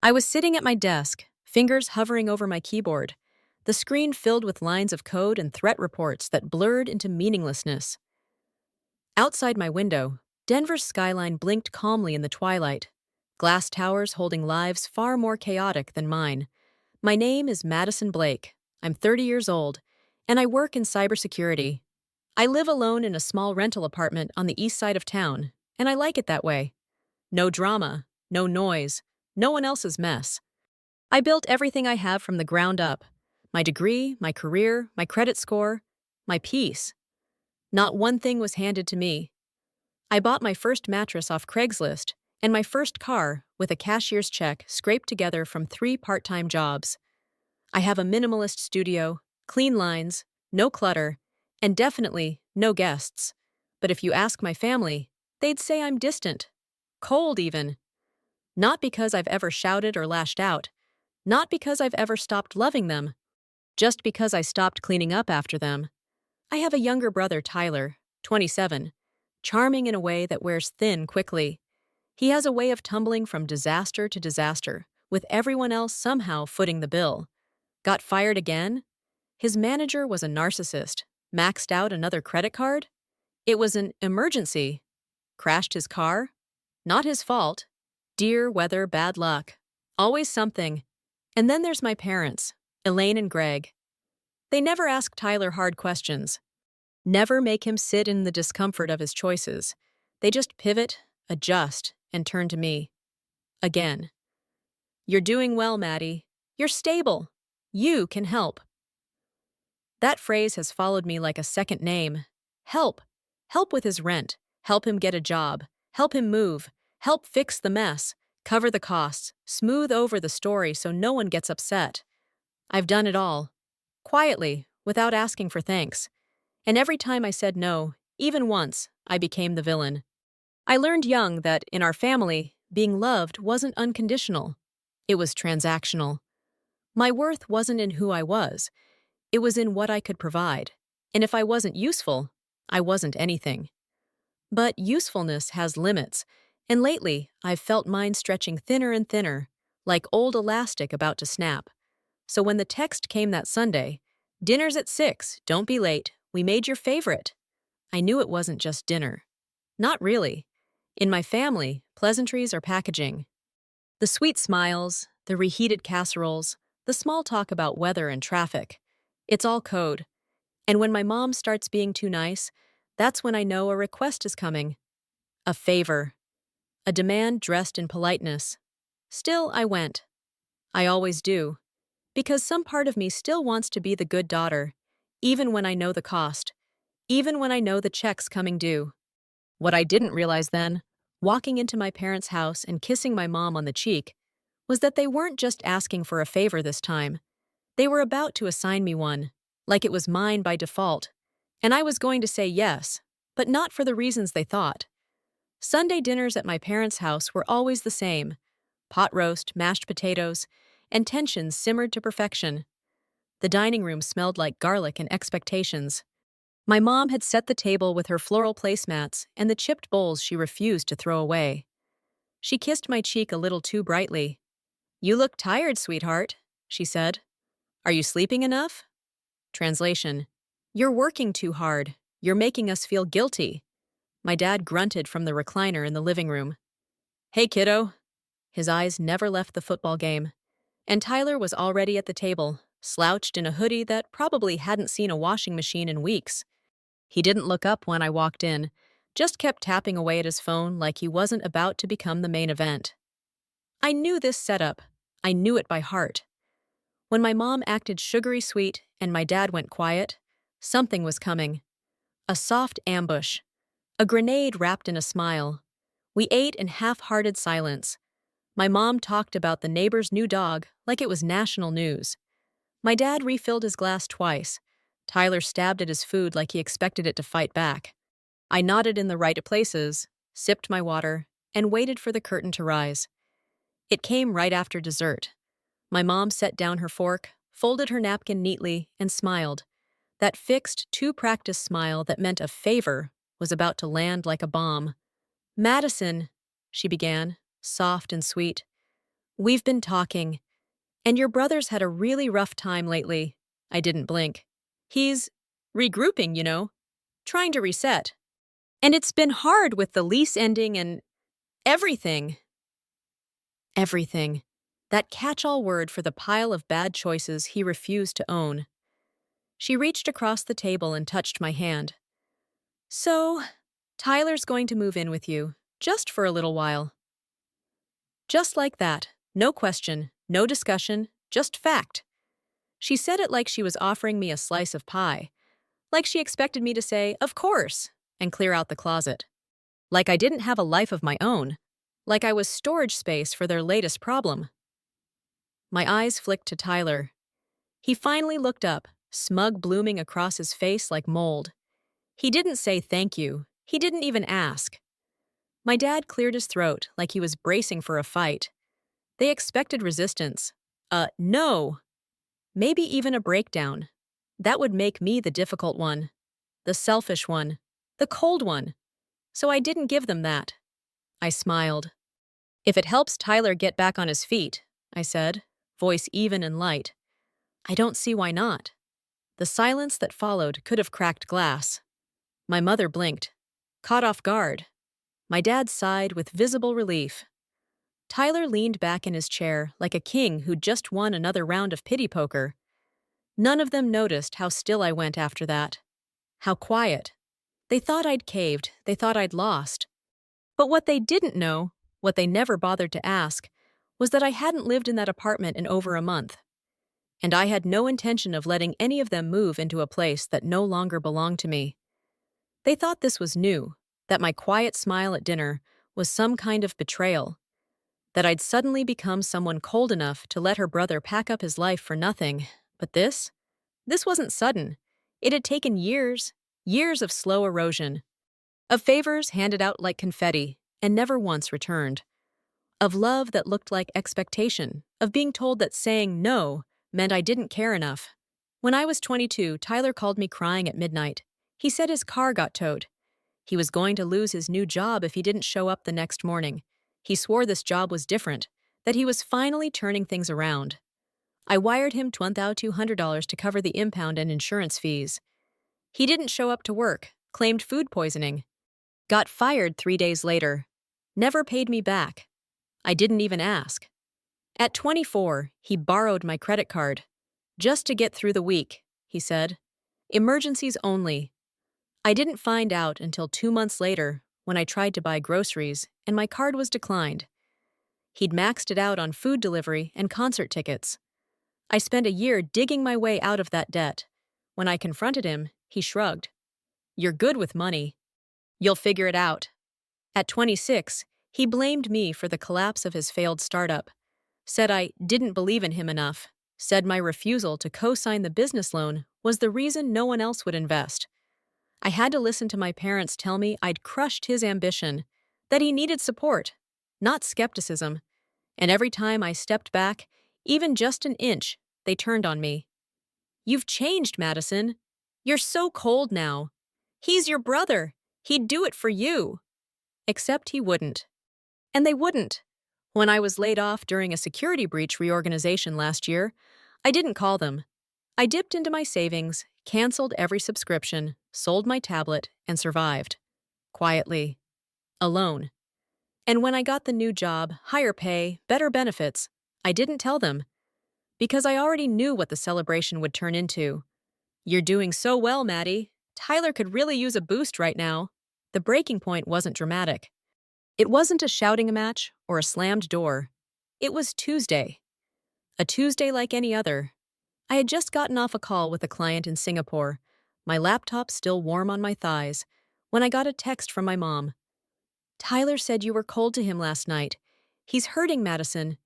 I was sitting at my desk, fingers hovering over my keyboard, the screen filled with lines of code and threat reports that blurred into meaninglessness. Outside my window, Denver's skyline blinked calmly in the twilight, glass towers holding lives far more chaotic than mine. My name is Madison Blake. I'm 30 years old, and I work in cybersecurity. I live alone in a small rental apartment on the east side of town, and I like it that way. No drama, no noise, no one else's mess. I built everything I have from the ground up: my degree, my career, my credit score, my peace. Not one thing was handed to me. I bought my first mattress off Craigslist and my first car with a cashier's check scraped together from 3 part-time jobs. I have a minimalist studio, clean lines, no clutter, and definitely no guests. But if you ask my family, they'd say I'm distant, cold even. Not because I've ever shouted or lashed out, not because I've ever stopped loving them, just because I stopped cleaning up after them. I have a younger brother, Tyler, 27, charming in a way that wears thin quickly. He has a way of tumbling from disaster to disaster, with everyone else somehow footing the bill. Got fired again? His manager was a narcissist. Maxed out another credit card? It was an emergency. Crashed his car? Not his fault. Dear weather, bad luck. Always something. And then there's my parents, Elaine and Greg. They never ask Tyler hard questions. Never make him sit in the discomfort of his choices. They just pivot, adjust, and turn to me. Again. You're doing well, Maddie. You're stable. You can help. That phrase has followed me like a second name. Help. Help with his rent. Help him get a job. Help him move. Help fix the mess. Cover the costs. Smooth over the story so no one gets upset. I've done it all. Quietly, without asking for thanks. And every time I said no, even once, I became the villain. I learned young that, in our family, being loved wasn't unconditional. It was transactional. My worth wasn't in who I was. It was in what I could provide. And if I wasn't useful, I wasn't anything. But usefulness has limits, and lately I've felt mine stretching thinner and thinner, like old elastic about to snap. So when the text came that Sunday, "Dinner's at 6, don't be late, we made your favorite," I knew it wasn't just dinner. Not really. In my family, pleasantries are packaging. The sweet smiles, the reheated casseroles, the small talk about weather and traffic. It's all code. And when my mom starts being too nice, that's when I know a request is coming. A favor. A demand dressed in politeness. Still, I went. I always do. Because some part of me still wants to be the good daughter, even when I know the cost, even when I know the check's coming due. What I didn't realize then, walking into my parents' house and kissing my mom on the cheek, was that they weren't just asking for a favor this time. They were about to assign me one, like it was mine by default, and I was going to say yes, but not for the reasons they thought. Sunday dinners at my parents' house were always the same: pot roast, mashed potatoes, and tensions simmered to perfection. The dining room smelled like garlic and expectations. My mom had set the table with her floral placemats and the chipped bowls she refused to throw away. She kissed my cheek a little too brightly. "You look tired, sweetheart," she said. "Are you sleeping enough?" Translation: "You're working too hard. You're making us feel guilty." My dad grunted from the recliner in the living room. "Hey, kiddo." His eyes never left the football game. And Tyler was already at the table, slouched in a hoodie that probably hadn't seen a washing machine in weeks. He didn't look up when I walked in, just kept tapping away at his phone like he wasn't about to become the main event. I knew this setup. I knew it by heart. When my mom acted sugary sweet and my dad went quiet, something was coming. A soft ambush. A grenade wrapped in a smile. We ate in half-hearted silence. My mom talked about the neighbor's new dog like it was national news. My dad refilled his glass twice. Tyler stabbed at his food like he expected it to fight back. I nodded in the right places, sipped my water, and waited for the curtain to rise. It came right after dessert. My mom set down her fork, folded her napkin neatly, and smiled. That fixed, too-practiced smile that meant a favor was about to land like a bomb. "Madison," she began, soft and sweet, We've been talking, and your brother's had a really rough time lately. I didn't blink. He's regrouping, trying to reset. And it's been hard with the lease ending and everything. Everything. That catch-all word for the pile of bad choices he refused to own. She reached across the table and touched my hand. So, Tyler's going to move in with you, just for a little while. Just like that. No question, no discussion, just fact. She said it like she was offering me a slice of pie, like she expected me to say, "Of course," and clear out the closet. Like I didn't have a life of my own, like I was storage space for their latest problem. My eyes flicked to Tyler. He finally looked up, smug blooming across his face like mold. He didn't say thank you. He didn't even ask. My dad cleared his throat like he was bracing for a fight. They expected resistance. No. Maybe even a breakdown. That would make me the difficult one, the selfish one, the cold one. So I didn't give them that. I smiled. If it helps Tyler get back on his feet, I said, voice even and light. I don't see why not. The silence that followed could have cracked glass. My mother blinked, caught off guard. My dad sighed with visible relief. Tyler leaned back in his chair like a king who'd just won another round of pity poker. None of them noticed how still I went after that. How quiet. They thought I'd caved, they thought I'd lost. But what they didn't know, what they never bothered to ask, was that I hadn't lived in that apartment in over a month. And I had no intention of letting any of them move into a place that no longer belonged to me. They thought this was new, that my quiet smile at dinner was some kind of betrayal, that I'd suddenly become someone cold enough to let her brother pack up his life for nothing. But this wasn't sudden. It had taken years, years of slow erosion, of favors handed out like confetti and never once returned, of love that looked like expectation, of being told that saying no meant I didn't care enough. When I was 22, Tyler called me crying at midnight. He said his car got towed. He was going to lose his new job if he didn't show up the next morning. He swore this job was different, that he was finally turning things around. I wired him $1,200 to cover the impound and insurance fees. He didn't show up to work, claimed food poisoning. Got fired 3 days later. Never paid me back. I didn't even ask. At 24, he borrowed my credit card. Just to get through the week, he said. Emergencies only. I didn't find out until 2 months later when I tried to buy groceries and my card was declined. He'd maxed it out on food delivery and concert tickets. I spent a year digging my way out of that debt. When I confronted him, he shrugged. You're good with money. You'll figure it out. At 26, he blamed me for the collapse of his failed startup, said I didn't believe in him enough, said my refusal to co-sign the business loan was the reason no one else would invest. I had to listen to my parents tell me I'd crushed his ambition, that he needed support, not skepticism. And every time I stepped back, even just an inch, they turned on me. You've changed, Madison. You're so cold now. He's your brother. He'd do it for you. Except he wouldn't. And they wouldn't. When I was laid off during a security breach reorganization last year, I didn't call them. I dipped into my savings, canceled every subscription, sold my tablet, and survived. Quietly. Alone. And when I got the new job, higher pay, better benefits, I didn't tell them. Because I already knew what the celebration would turn into. You're doing so well, Maddie. Tyler could really use a boost right now. The breaking point wasn't dramatic. It wasn't a shouting match or a slammed door. It was Tuesday. A Tuesday like any other. I had just gotten off a call with a client in Singapore, my laptop still warm on my thighs, when I got a text from my mom. Tyler said you were cold to him last night. He's hurting, Madison.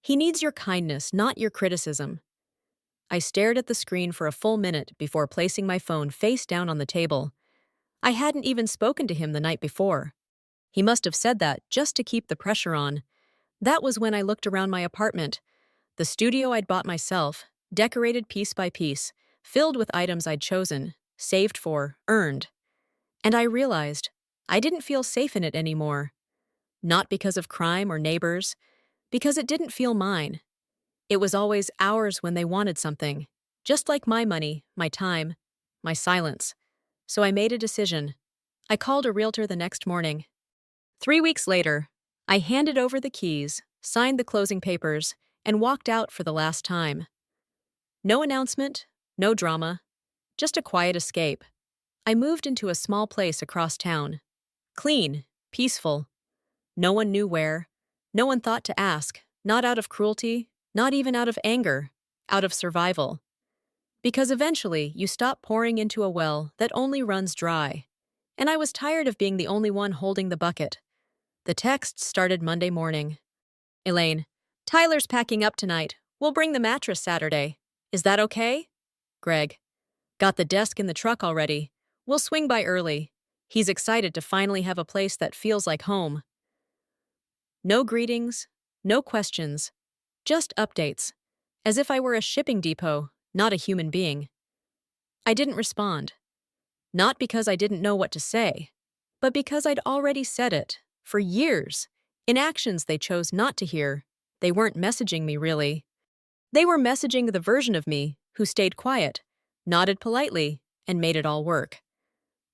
He needs your kindness, not your criticism. I stared at the screen for a full minute before placing my phone face down on the table. I hadn't even spoken to him the night before. He must have said that just to keep the pressure on. That was when I looked around my apartment, the studio I'd bought myself, decorated piece by piece, filled with items I'd chosen, saved for, earned. And I realized I didn't feel safe in it anymore. Not because of crime or neighbors, Because it didn't feel mine. It was always ours when they wanted something. Just like my money, my time, my silence. So I made a decision. I called a realtor the next morning. 3 weeks later, I handed over the keys, signed the closing papers, and walked out for the last time. No announcement, no drama, just a quiet escape. I moved into a small place across town. Clean, peaceful. No one knew where. No one thought to ask, not out of cruelty, not even out of anger, out of survival. Because eventually you stop pouring into a well that only runs dry. And I was tired of being the only one holding the bucket. The text started Monday morning. Elaine, Tyler's packing up tonight. We'll bring the mattress Saturday. Is that okay? Greg, got the desk in the truck already. We'll swing by early. He's excited to finally have a place that feels like home. No greetings, no questions, just updates, as if I were a shipping depot, not a human being. I didn't respond. Not because I didn't know what to say, but because I'd already said it, for years, in actions they chose not to hear. They weren't messaging me, really. They were messaging the version of me who stayed quiet, nodded politely, and made it all work.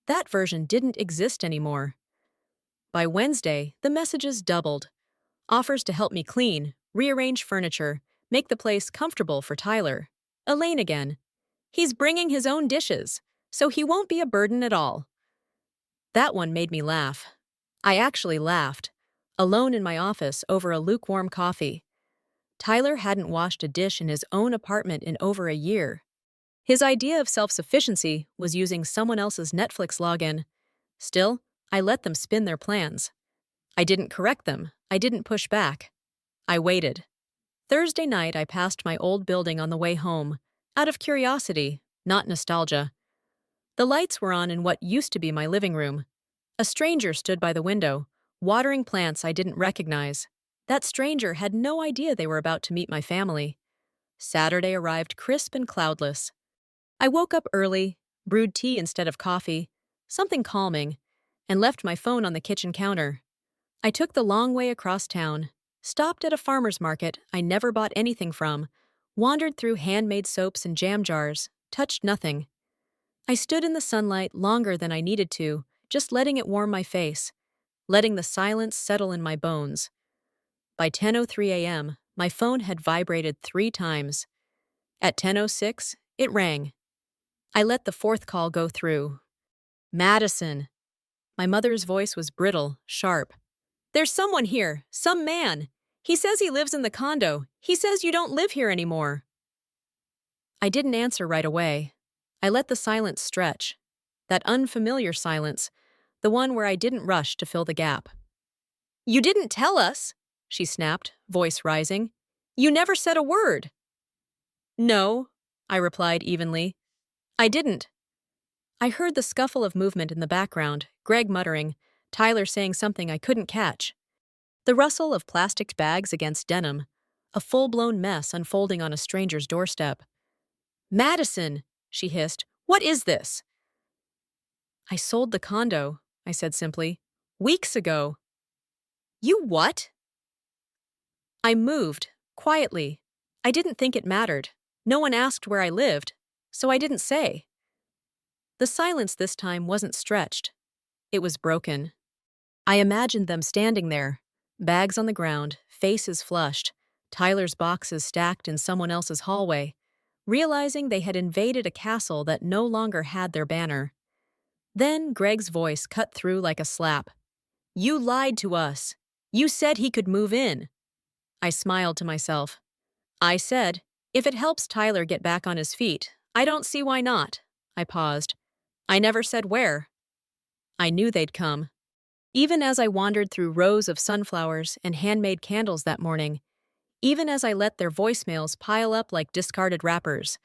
That version didn't exist anymore. By Wednesday, the messages doubled. Offers to help me clean, rearrange furniture, make the place comfortable for Tyler. Elaine again. He's bringing his own dishes, so he won't be a burden at all. That one made me laugh. I actually laughed, alone in my office over a lukewarm coffee. Tyler hadn't washed a dish in his own apartment in over a year. His idea of self-sufficiency was using someone else's Netflix login. Still, I let them spin their plans. I didn't correct them. I didn't push back. I waited. Thursday night, I passed my old building on the way home, out of curiosity, not nostalgia. The lights were on in what used to be my living room. A stranger stood by the window, watering plants I didn't recognize. That stranger had no idea they were about to meet my family. Saturday arrived crisp and cloudless. I woke up early, brewed tea instead of coffee, something calming, and left my phone on the kitchen counter. I took the long way across town, stopped at a farmer's market I never bought anything from, wandered through handmade soaps and jam jars, touched nothing. I stood in the sunlight longer than I needed to, just letting it warm my face, letting the silence settle in my bones. By 10:03 a.m., my phone had vibrated 3 times. At 10:06, it rang. I let the 4th call go through. Madison. My mother's voice was brittle, sharp. There's someone here, some man. He says he lives in the condo. He says you don't live here anymore. I didn't answer right away. I let the silence stretch. That unfamiliar silence, the one where I didn't rush to fill the gap. You didn't tell us, she snapped, voice rising. You never said a word. No, I replied evenly. I didn't. I heard the scuffle of movement in the background, Greg muttering, Tyler saying something I couldn't catch. The rustle of plastic bags against denim, a full-blown mess unfolding on a stranger's doorstep. Madison, she hissed, what is this? I sold the condo, I said simply. Weeks ago. You what? I moved, quietly. I didn't think it mattered. No one asked where I lived, so I didn't say. The silence this time wasn't stretched. It was broken. I imagined them standing there, bags on the ground, faces flushed, Tyler's boxes stacked in someone else's hallway, realizing they had invaded a castle that no longer had their banner. Then Greg's voice cut through like a slap. You lied to us. You said he could move in. I smiled to myself. I said, if it helps Tyler get back on his feet, I don't see why not. I paused. I never said where. I knew they'd come. Even as I wandered through rows of sunflowers and handmade candles that morning, even as I let their voicemails pile up like discarded wrappers,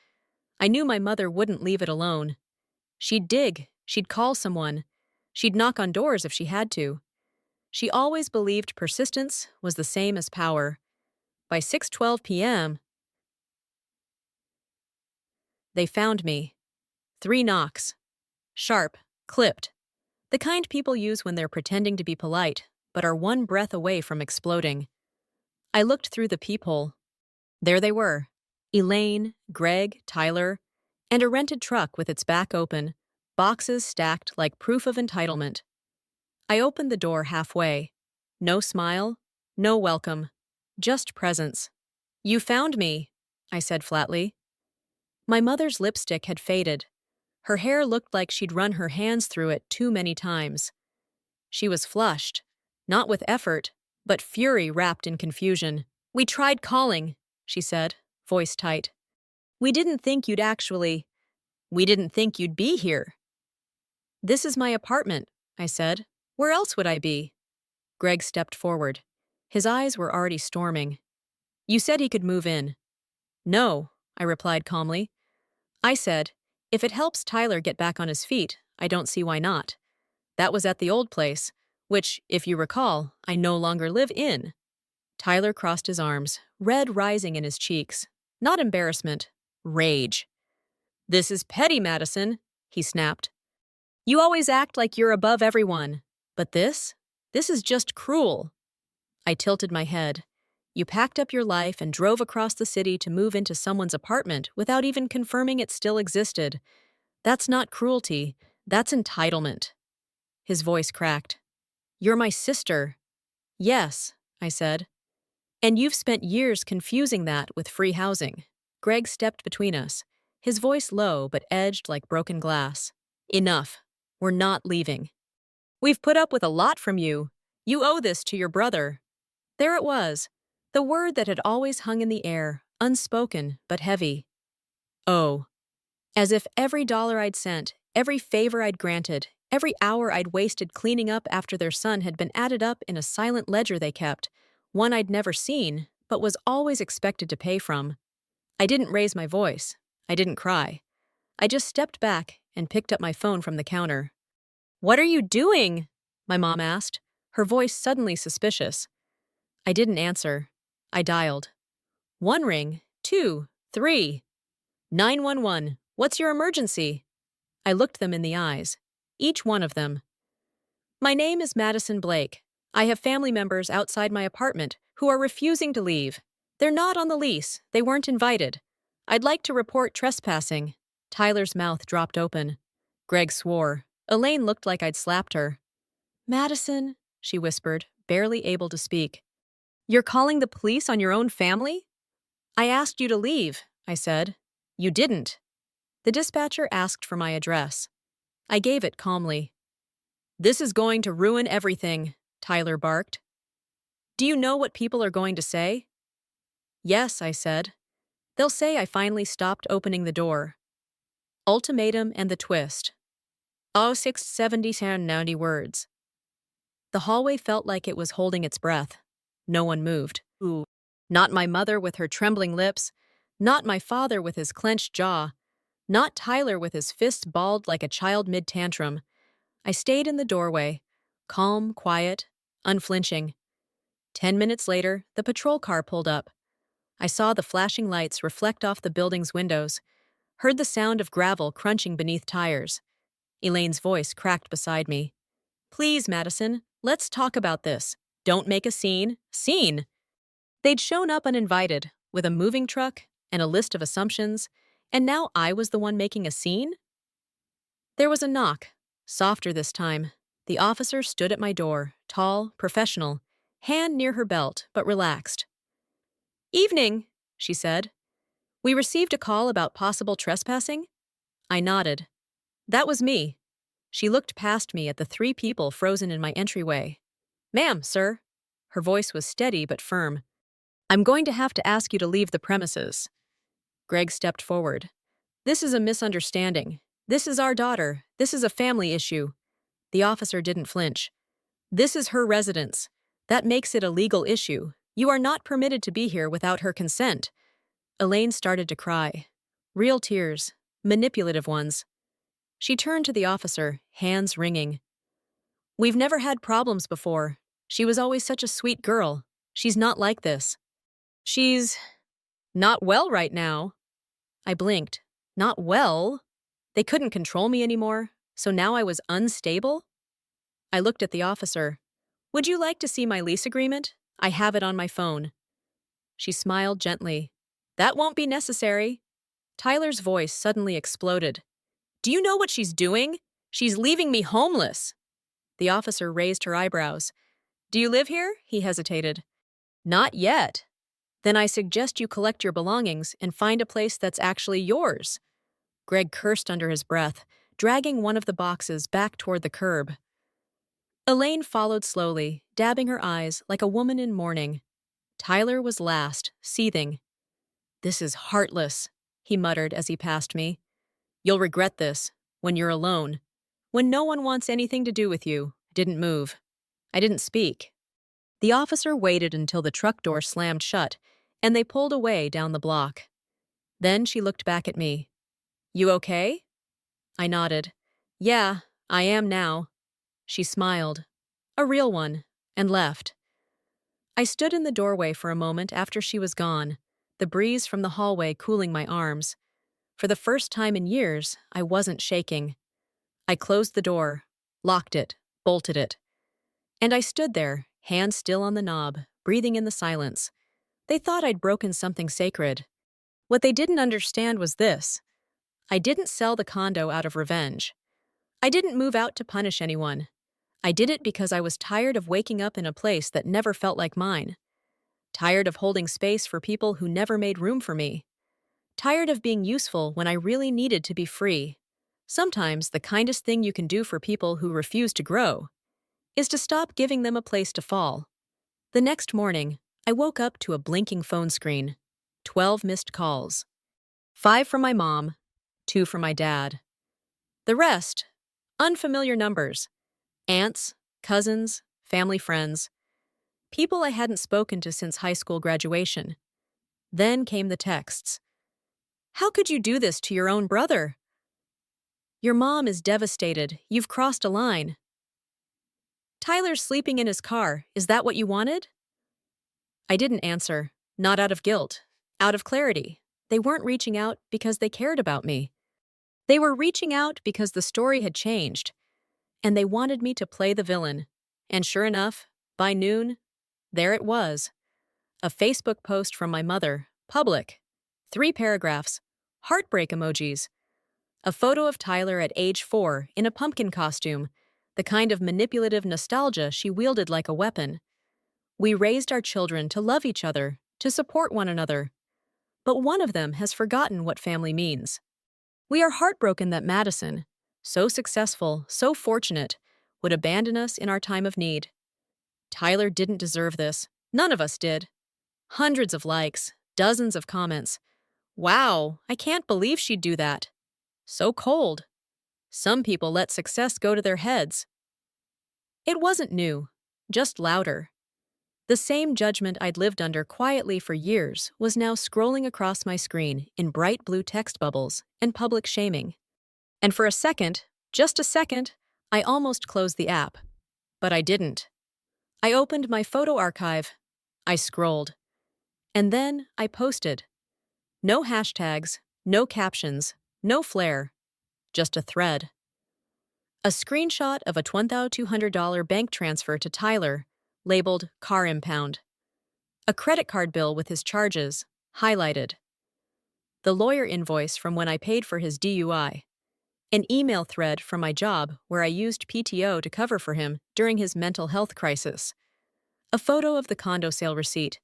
I knew my mother wouldn't leave it alone. She'd dig, she'd call someone, she'd knock on doors if she had to. She always believed persistence was the same as power. By 6:12 p.m., they found me. 3 knocks. Sharp, clipped. The kind people use when they're pretending to be polite, but are one breath away from exploding. I looked through the peephole. There they were: Elaine, Greg, Tyler, and a rented truck with its back open, boxes stacked like proof of entitlement. I opened the door halfway. No smile, no welcome, just presence. "You found me," I said flatly. My mother's lipstick had faded. Her hair looked like she'd run her hands through it too many times. She was flushed, not with effort, but fury wrapped in confusion. "We tried calling," she said, voice tight. "We didn't think you'd actually. We didn't think you'd be here." "This is my apartment," I said. "Where else would I be?" Greg stepped forward. His eyes were already storming. "You said he could move in." "No," I replied calmly. I said, "If it helps Tyler get back on his feet, I don't see why not. That was at the old place, which, if you recall, I no longer live in." Tyler crossed his arms, red rising in his cheeks. Not embarrassment, rage. "This is petty, Madison," he snapped. "You always act like you're above everyone. But this is just cruel." I tilted my head. "You packed up your life and drove across the city to move into someone's apartment without even confirming it still existed. That's not cruelty, that's entitlement." His voice cracked. "You're my sister." "Yes," I said. "And you've spent years confusing that with free housing." Greg stepped between us, his voice low but edged like broken glass. "Enough. We're not leaving. We've put up with a lot from you. You owe this to your brother." There it was, the word that had always hung in the air, unspoken but heavy. "Oh." As if every dollar I'd sent, every favor I'd granted, every hour I'd wasted cleaning up after their son had been added up in a silent ledger they kept, one I'd never seen, but was always expected to pay from. I didn't raise my voice. I didn't cry. I just stepped back and picked up my phone from the counter. "What are you doing?" my mom asked, her voice suddenly suspicious. I didn't answer. I dialed. One ring, two, three. 911, what's your emergency? I looked them in the eyes. Each one of them. "My name is Madison Blake. I have family members outside my apartment who are refusing to leave. They're not on the lease. They weren't invited. I'd like to report trespassing." Tyler's mouth dropped open. Greg swore. Elaine looked like I'd slapped her. "Madison," she whispered, barely able to speak. "You're calling the police on your own family?" "I asked you to leave," I said. "You didn't." The dispatcher asked for my address. I gave it calmly. "This is going to ruin everything," Tyler barked. "Do you know what people are going to say?" "Yes," I said. "They'll say I finally stopped opening the door." Ultimatum and the twist. Oh, 670 words. The hallway felt like it was holding its breath. No one moved. Ooh. Not my mother with her trembling lips, not my father with his clenched jaw, not Tyler with his fists balled like a child mid-tantrum. I stayed in the doorway, calm, quiet, unflinching. 10 minutes later, the patrol car pulled up. I saw the flashing lights reflect off the building's windows, heard the sound of gravel crunching beneath tires. Elaine's voice cracked beside me. "Please, Madison, let's talk about this. Don't make a scene." Scene! They'd shown up uninvited, with a moving truck and a list of assumptions, and now I was the one making a scene? There was a knock, softer this time. The officer stood at my door, tall, professional, hand near her belt, but relaxed. "Evening," she said. "We received a call about possible trespassing?" I nodded. That was me. She looked past me at the three people frozen in my entryway. "Ma'am, sir." Her voice was steady but firm. "I'm going to have to ask you to leave the premises." Greg stepped forward. "This is a misunderstanding. This is our daughter. This is a family issue." The officer didn't flinch. "This is her residence. That makes it a legal issue. You are not permitted to be here without her consent." Elaine started to cry. Real tears. Manipulative ones. She turned to the officer, hands wringing. "We've never had problems before. She was always such a sweet girl. She's not like this. She's not well right now." I blinked. Not well? They couldn't control me anymore, so now I was unstable? I looked at the officer. "Would you like to see my lease agreement? I have it on my phone." She smiled gently. That won't be necessary. Tyler's voice suddenly exploded. Do you know what she's doing? She's leaving me homeless. The officer raised her eyebrows. Do you live here? He hesitated. Not yet. Then I suggest you collect your belongings and find a place that's actually yours. Greg cursed under his breath, dragging one of the boxes back toward the curb. Elaine followed slowly, dabbing her eyes like a woman in mourning. Tyler was last, seething. This is heartless, he muttered as he passed me. You'll regret this, when you're alone. When no one wants anything to do with you. I didn't move. I didn't speak. The officer waited until the truck door slammed shut, and they pulled away down the block. Then she looked back at me. You okay? I nodded. Yeah, I am now. She smiled. A real one, and left. I stood in the doorway for a moment after she was gone, the breeze from the hallway cooling my arms. For the first time in years, I wasn't shaking. I closed the door, locked it, bolted it. And I stood there, hands still on the knob, breathing in the silence. They thought I'd broken something sacred. What they didn't understand was this. I didn't sell the condo out of revenge. I didn't move out to punish anyone. I did it because I was tired of waking up in a place that never felt like mine. Tired of holding space for people who never made room for me. Tired of being useful when I really needed to be free. Sometimes the kindest thing you can do for people who refuse to grow is to stop giving them a place to fall. The next morning, I woke up to a blinking phone screen. 12 missed calls. 5 from my mom, 2 from my dad. The rest, unfamiliar numbers. Aunts, cousins, family friends. People I hadn't spoken to since high school graduation. Then came the texts. How could you do this to your own brother? Your mom is devastated. You've crossed a line. Tyler's sleeping in his car. Is that what you wanted? I didn't answer. Not out of guilt. Out of clarity. They weren't reaching out because they cared about me. They were reaching out because the story had changed, and they wanted me to play the villain. And sure enough, by noon, there it was. A Facebook post from my mother, public. 3 paragraphs, heartbreak emojis. A photo of Tyler at age 4 in a pumpkin costume, the kind of manipulative nostalgia she wielded like a weapon. We raised our children to love each other, to support one another. But one of them has forgotten what family means. We are heartbroken that Madison, so successful, so fortunate, would abandon us in our time of need. Tyler didn't deserve this. None of us did. Hundreds of likes, dozens of comments. Wow, I can't believe she'd do that. So cold. Some people let success go to their heads. It wasn't new, just louder. The same judgment I'd lived under quietly for years was now scrolling across my screen in bright blue text bubbles and public shaming. And for a second, just a second, I almost closed the app. But I didn't. I opened my photo archive. I scrolled. And then I posted. No hashtags, no captions, no flair. Just a thread. A screenshot of a $1,200 bank transfer to Tyler, labeled car impound. A credit card bill with his charges, highlighted. The lawyer invoice from when I paid for his DUI. An email thread from my job where I used PTO to cover for him during his mental health crisis. A photo of the condo sale receipt.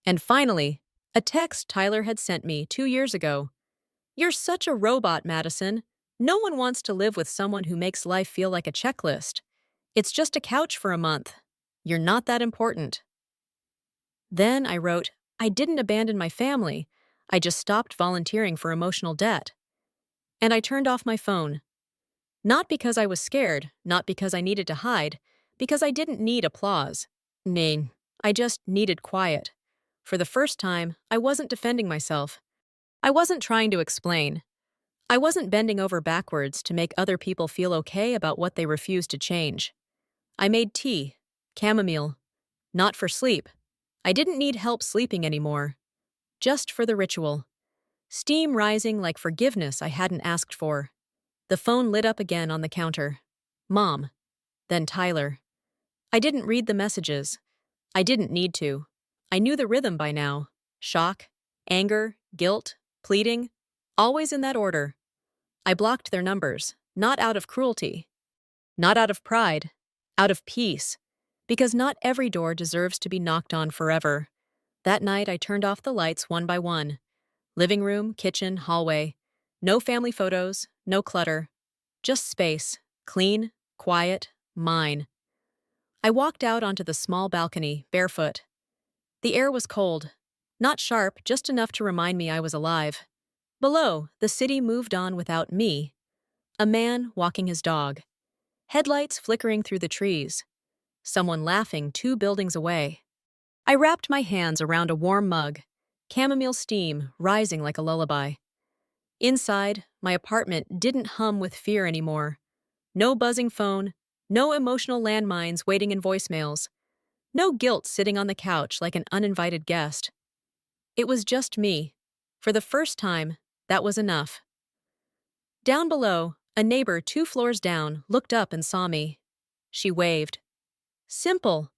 And finally, a text Tyler had sent me 2 years ago. You're such a robot, Madison. No one wants to live with someone who makes life feel like a checklist. It's just a couch for a month. You're not that important. Then I wrote, I didn't abandon my family. I just stopped volunteering for emotional debt. And I turned off my phone. Not because I was scared, not because I needed to hide, because I didn't need applause. Nay, I just needed quiet. For the first time, I wasn't defending myself. I wasn't trying to explain. I wasn't bending over backwards to make other people feel okay about what they refused to change. I made tea, chamomile, not for sleep. I didn't need help sleeping anymore. Just for the ritual. Steam rising like forgiveness I hadn't asked for. The phone lit up again on the counter. Mom. Then Tyler. I didn't read the messages. I didn't need to. I knew the rhythm by now. Shock, anger, guilt, pleading, always in that order. I blocked their numbers, not out of cruelty, not out of pride, out of peace, because not every door deserves to be knocked on forever. That night, I turned off the lights one by one. Living room, kitchen, hallway. No family photos, no clutter. Just space, clean, quiet, mine. I walked out onto the small balcony, barefoot. The air was cold. Not sharp, just enough to remind me I was alive. Below, the city moved on without me. A man walking his dog. Headlights flickering through the trees. Someone laughing 2 buildings away. I wrapped my hands around a warm mug, chamomile steam rising like a lullaby. Inside, my apartment didn't hum with fear anymore. No buzzing phone, no emotional landmines waiting in voicemails, no guilt sitting on the couch like an uninvited guest. It was just me. For the first time, that was enough. Down below, a neighbor 2 floors down looked up and saw me. She waved. Simple.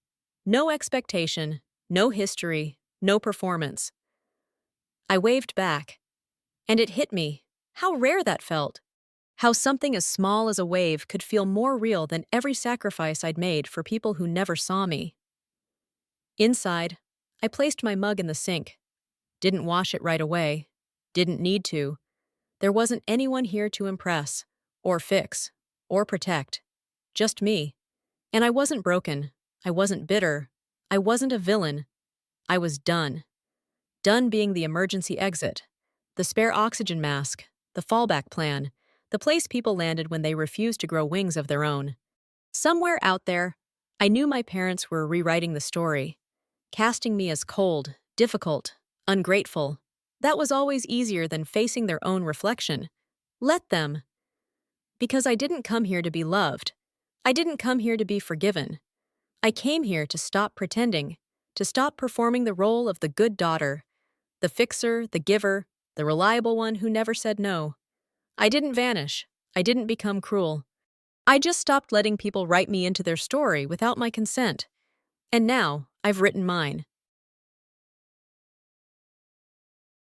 No expectation, no history, no performance. I waved back, and it hit me. How rare that felt. How something as small as a wave could feel more real than every sacrifice I'd made for people who never saw me. Inside, I placed my mug in the sink. Didn't wash it right away. Didn't need to. There wasn't anyone here to impress, or fix, or protect. Just me. And I wasn't broken. I wasn't bitter. I wasn't a villain. I was done. Done being the emergency exit, the spare oxygen mask, the fallback plan, the place people landed when they refused to grow wings of their own. Somewhere out there, I knew my parents were rewriting the story, casting me as cold, difficult, ungrateful. That was always easier than facing their own reflection. Let them. Because I didn't come here to be loved. I didn't come here to be forgiven. I came here to stop pretending, to stop performing the role of the good daughter, the fixer, the giver, the reliable one who never said no. I didn't vanish. I didn't become cruel. I just stopped letting people write me into their story without my consent. And now, I've written mine.